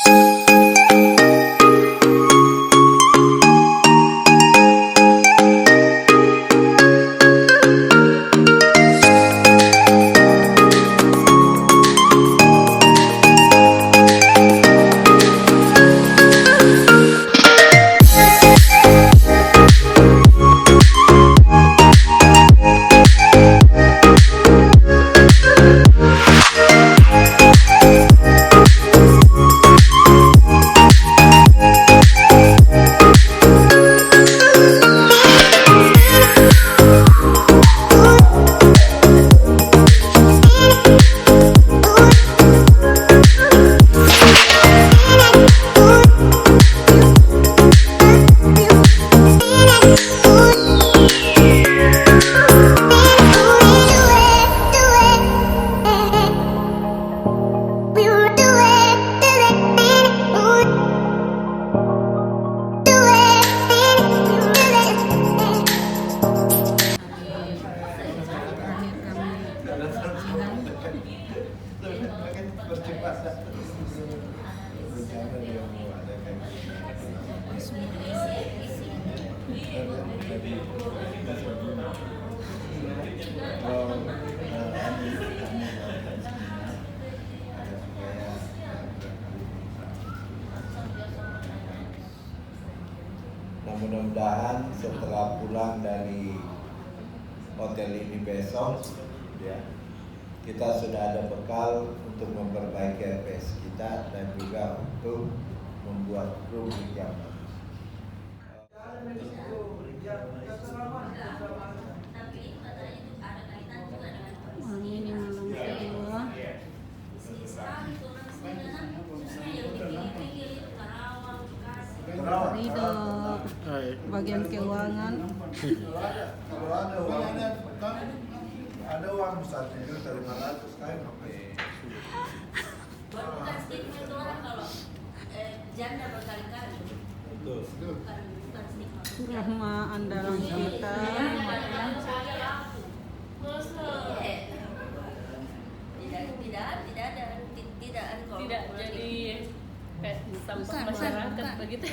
Nah, mudah-mudahan setelah pulang dari hotel ini besok, ya, kita sudah ada bekal untuk memperbaiki RPS kita dan juga untuk membuat room yang ini malam kedua. Ridho bagian keuangan. Kalau ada uangnya, ada uang 1.500.000 kan? Bukan stigma itu orang kalau janda berkali-kali. Betul. Bukan stigma. Rahma andalan kita. Tidak jadi kayak sampah masyarakat begitu.